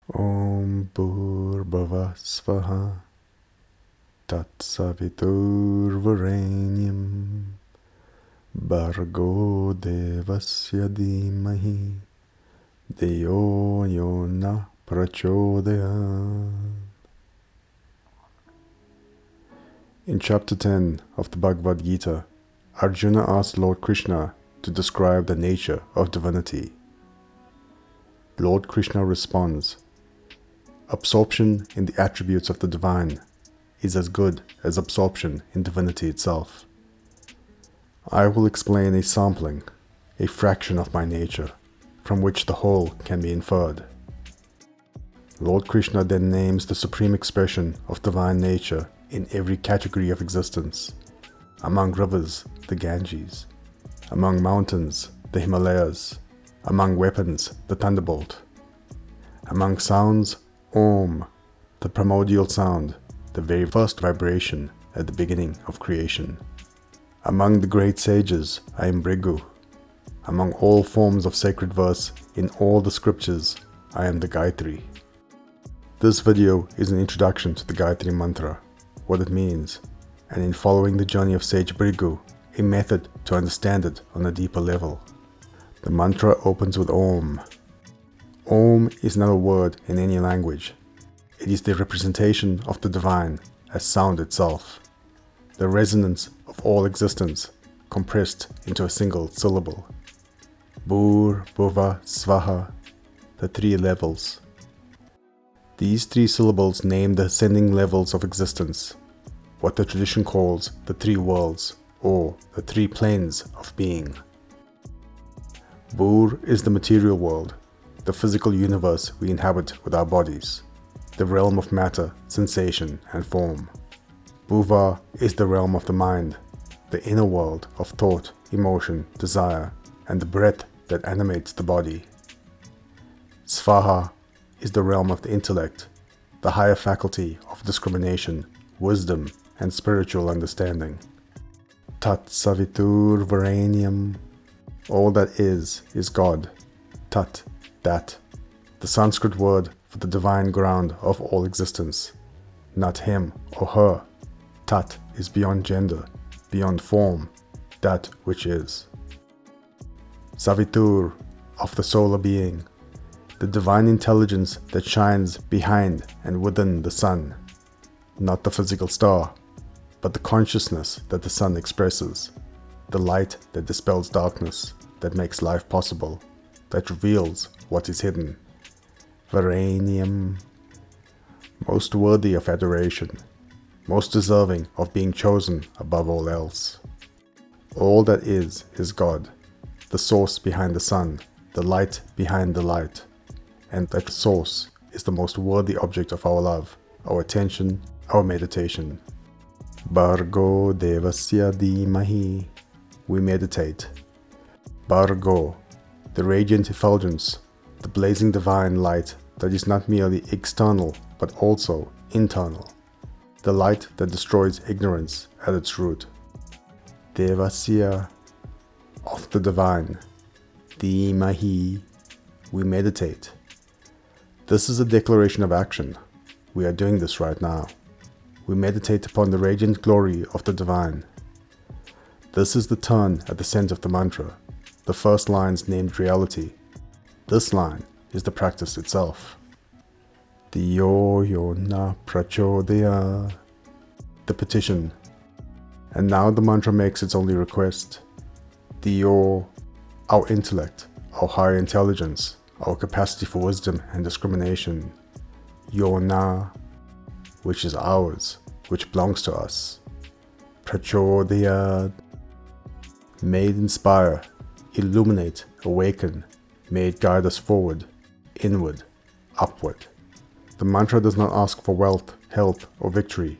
Bhur Bhuvah Svah. Tat Savitur Varenyam. Bhargo Devasya Dhimahi. Deyo yo na prachodayat. In chapter 10 of the Bhagavad Gita, Arjuna asked Lord Krishna to describe the nature of divinity. Lord Krishna responds, absorption in the attributes of the divine is as good as absorption in divinity itself. I will explain a sampling, a fraction of my nature, from which the whole can be inferred. Lord Krishna then names the supreme expression of divine nature in every category of existence. Among rivers, the Ganges. Among mountains, the Himalayas. Among weapons, the thunderbolt. Among sounds, Om, the primordial sound, the very first vibration at the beginning of creation. Among the great sages, I am Bhrigu. Among all forms of sacred verse in all the scriptures, I am the Gayatri. This video is an introduction to the Gayatri mantra, what it means, and in following the journey of Sage Bhrigu, a method to understand it on a deeper level. The mantra opens with Om. Om is not a word in any language. It is the representation of the divine as sound itself, the resonance of all existence compressed into a single syllable. Bhur Bhuvah Svah, the three levels. These three syllables name the ascending levels of existence, what the tradition calls the three worlds or the three planes of being. Bhur is the material world, the physical universe we inhabit with our bodies, the realm of matter, sensation, and form. Bhuvah is the realm of the mind, the inner world of thought, emotion, desire, and the breath that animates the body. Svaha is the realm of the intellect, the higher faculty of discrimination, wisdom, and spiritual understanding. Tat Savitur Varenyam. All that is God. Tat, that. The Sanskrit word for the divine ground of all existence. Not him or her. Tat is beyond gender, beyond form, that which is. Savitur, of the solar being, the divine intelligence that shines behind and within the sun. Not the physical star, but the consciousness that the sun expresses, the light that dispels darkness, that makes life possible, that reveals what is hidden. Varenyam, most worthy of adoration, most deserving of being chosen above all else. All that is God, the source behind the sun, the light behind the light, and that source is the most worthy object of our love, our attention, our meditation. Bhargo Devasya Dhimahi, we meditate. Bhargo, the radiant effulgence, the blazing divine light that is not merely external but also internal, the light that destroys ignorance at its root. Devasya, of the divine. Dhimahi, we meditate. This is a declaration of action. We are doing this right now. We meditate upon the radiant glory of the divine. This is the turn at the center of the mantra, the first line's named reality. This line is the practice itself. Deyo yo na prachodayat, the petition. And now the mantra makes its only request. Deyo, our intellect, our higher intelligence, our capacity for wisdom and discrimination. Yo na, which is ours, which belongs to us. Prachodayat, may it inspire, illuminate, awaken, may it guide us forward, inward, upward. The mantra does not ask for wealth, health, or victory.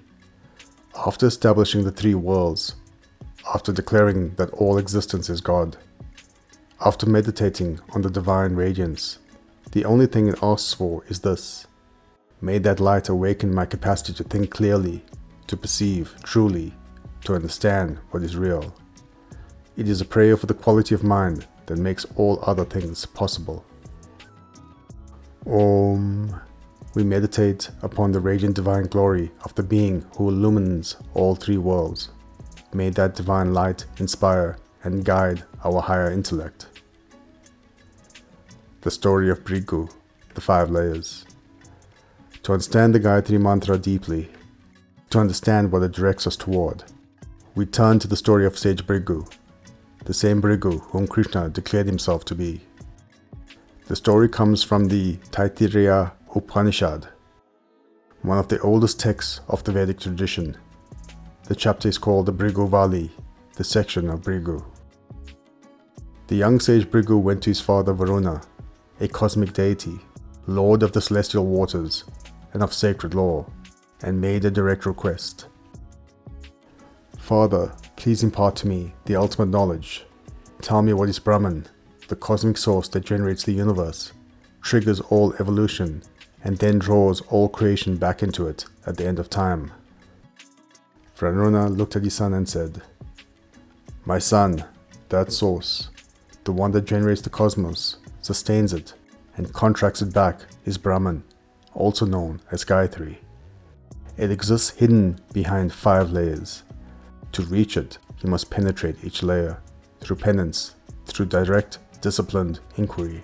After establishing the three worlds, after declaring that all existence is God, after meditating on the divine radiance, the only thing it asks for is this: may that light awaken my capacity to think clearly, to perceive truly, to understand what is real. It is a prayer for the quality of mind that makes all other things possible. Om we meditate upon the radiant divine glory of the being who illumines all three worlds. May that divine light inspire and guide our higher intellect. The story of Bhrigu, the 5 layers. To understand the Gayatri mantra deeply, to understand what it directs us toward, we turn to the story of Sage Bhrigu, the same Bhrigu whom Krishna declared himself to be. The story comes from the Taittiriya Upanishad, one of the oldest texts of the Vedic tradition. The chapter is called the Bhrigu Vali, the section of Bhrigu. The young sage Bhrigu went to his father Varuna, a cosmic deity, lord of the celestial waters and of sacred law, and made a direct request. Father, please impart to me the ultimate knowledge. Tell me what is Brahman, the cosmic source that generates the universe, triggers all evolution, and then draws all creation back into it at the end of time. Varuna looked at his son and said, My son, that source, the one that generates the cosmos, sustains it, and contracts it back is Brahman, also known as Gayatri. It exists hidden behind 5 layers. To reach it, you must penetrate each layer, through penance, through direct, disciplined inquiry.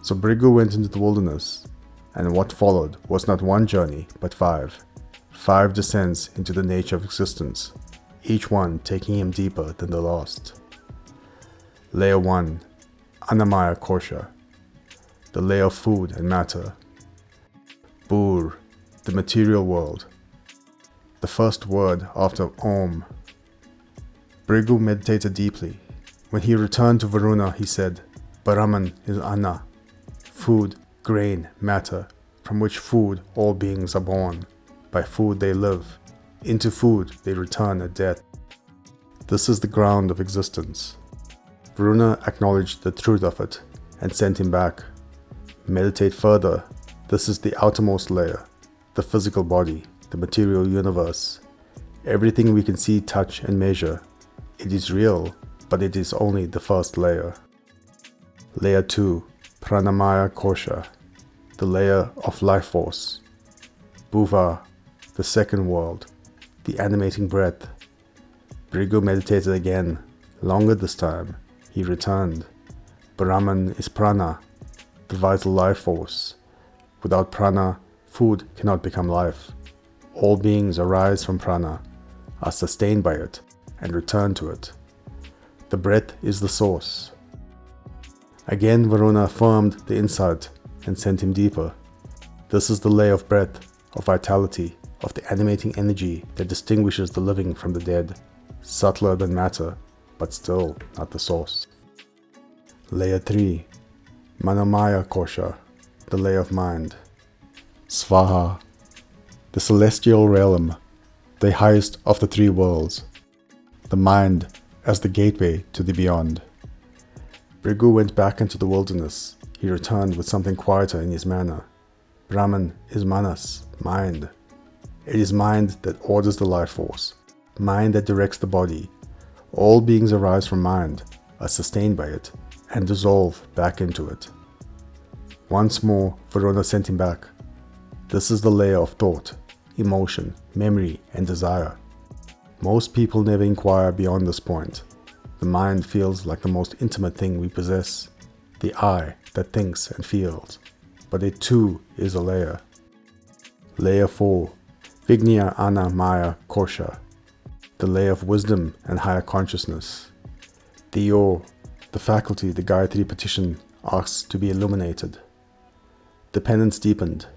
So Bhrigu went into the wilderness, and what followed was not one journey, but 5. 5 descents into the nature of existence, each one taking him deeper than the last. Layer 1, Annamaya Kosha, the layer of food and matter. Bhur, the material world, the first word after Om. Bhrigu meditated deeply. When he returned to Varuna, he said, Brahman is Anna, food, grain, matter, from which food all beings are born. By food they live. Into food they return at death. This is the ground of existence. Varuna acknowledged the truth of it and sent him back. Meditate further. This is the outermost layer, the physical body, the material universe. Everything we can see, touch, and measure. It is real, but it is only the first layer. Layer 2, Pranamaya Kosha, the layer of life force. Bhuvah, the second world, the animating breath. Bhrigu meditated again, longer this time. He returned. Brahman is prana, the vital life force. Without prana, food cannot become life. All beings arise from prana, are sustained by it, and return to it. The breath is the source. Again Varuna affirmed the insight and sent him deeper. This is the layer of breath, of vitality, of the animating energy that distinguishes the living from the dead, subtler than matter, but still not the source. Layer 3, Manomaya Kosha, the layer of mind. Svaha, the celestial realm, the highest of the 3 worlds. The mind as the gateway to the beyond. Bhrigu went back into the wilderness. He returned with something quieter in his manner. Brahman is manas, mind. It is mind that orders the life force, mind that directs the body. All beings arise from mind, are sustained by it, and dissolve back into it. Once more, Varuna sent him back. This is the layer of thought, emotion, memory, and desire. Most people never inquire beyond this point. The mind feels like the most intimate thing we possess, the I that thinks and feels, but it too is a layer. Layer 4, Vignya Ana Maya Kosha, the layer of wisdom and higher consciousness. The faculty the Gayatri petition asks to be illuminated. The penance deepened.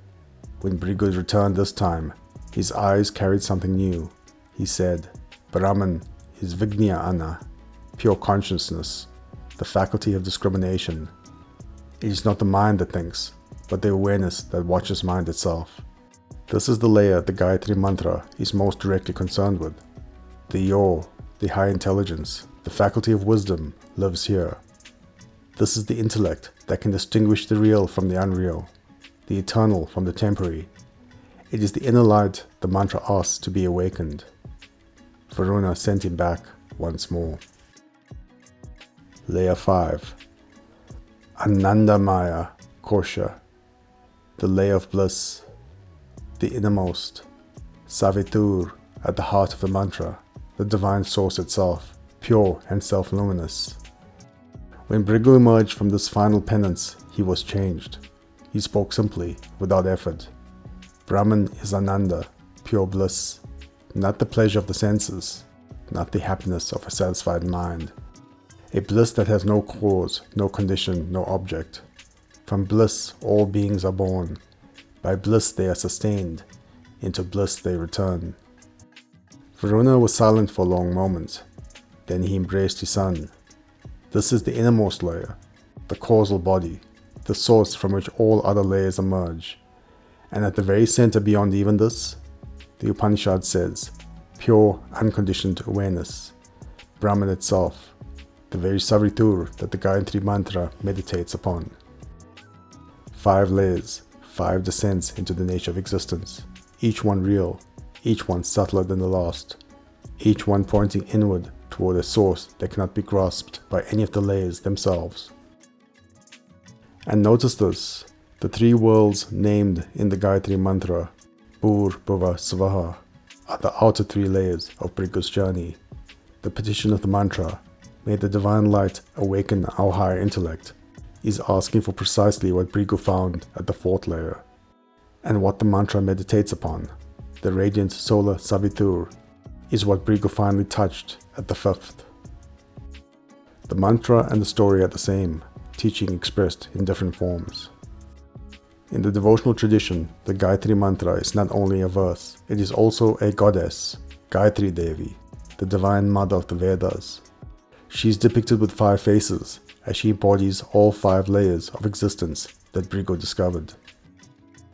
When Bhrigu returned this time, his eyes carried something new. He said, Brahman is Vignya Ana, pure consciousness, the faculty of discrimination. It is not the mind that thinks, but the awareness that watches mind itself. This is the layer the Gayatri mantra is most directly concerned with. The high intelligence, the faculty of wisdom, lives here. This is the intellect that can distinguish the real from the unreal, the eternal from the temporary. It is the inner light the mantra asks to be awakened. Varuna sent him back once more. Layer 5, Anandamaya Kosha, the layer of bliss, the innermost, Savitur, at the heart of the mantra, the divine source itself, pure and self-luminous. When Bhrigu emerged from this final penance, he was changed. He spoke simply, without effort. Brahman is Ananda, pure bliss, not the pleasure of the senses, not the happiness of a satisfied mind. A bliss that has no cause, no condition, no object. From bliss all beings are born. By bliss they are sustained. Into bliss they return. Varuna was silent for a long moment. Then he embraced his son. This is the innermost layer, the causal body, the source from which all other layers emerge. And at the very center beyond even this, the Upanishad says, pure, unconditioned awareness, Brahman itself, the very Savitur that the Gayatri mantra meditates upon. 5 layers, 5 descents into the nature of existence, each one real, each one subtler than the last, each one pointing inward toward a source that cannot be grasped by any of the layers themselves. And notice this, the 3 worlds named in the Gayatri mantra, Bhur Bhuvah Svah, are the outer 3 layers of Bhrigu's journey. The petition of the mantra, may the divine light awaken our higher intellect, is asking for precisely what Bhrigu found at the 4th layer, and what the mantra meditates upon, the radiant solar Savitur, is what Bhrigu finally touched at the 5th. The mantra and the story are the same, teaching expressed in different forms. In the devotional tradition, the Gayatri mantra is not only a verse, it is also a goddess, Gayatri Devi, the divine mother of the Vedas. She is depicted with 5 faces, as she embodies all 5 layers of existence that Bhrigu discovered.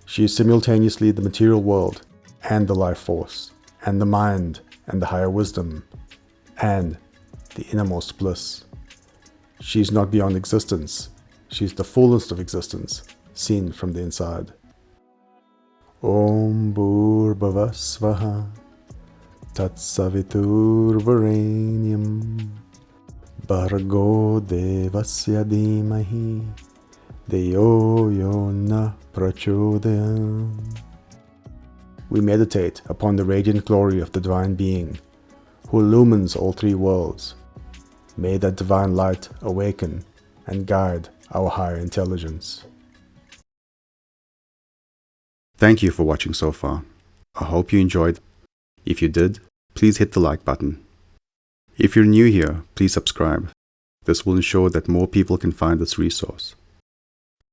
She is simultaneously the material world, and the life force, and the mind, and the higher wisdom, and the innermost bliss. She is not beyond existence, she is the fullness of existence, seen from the inside. Om Bhur Bhuvah Svah, Tat Savitur Varenyam, Bhargo Devasya Dhimahi, Deyo Yo Na Prachodayam. We meditate upon the radiant glory of the Divine Being, who illumines all 3 worlds. May that divine light awaken and guide our higher intelligence. Thank you for watching so far. I hope you enjoyed. If you did, please hit the like button. If you're new here, please subscribe. This will ensure that more people can find this resource.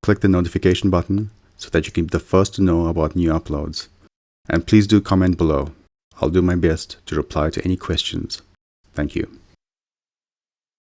Click the notification button so that you can be the first to know about new uploads. And please do comment below. I'll do my best to reply to any questions. Thank you.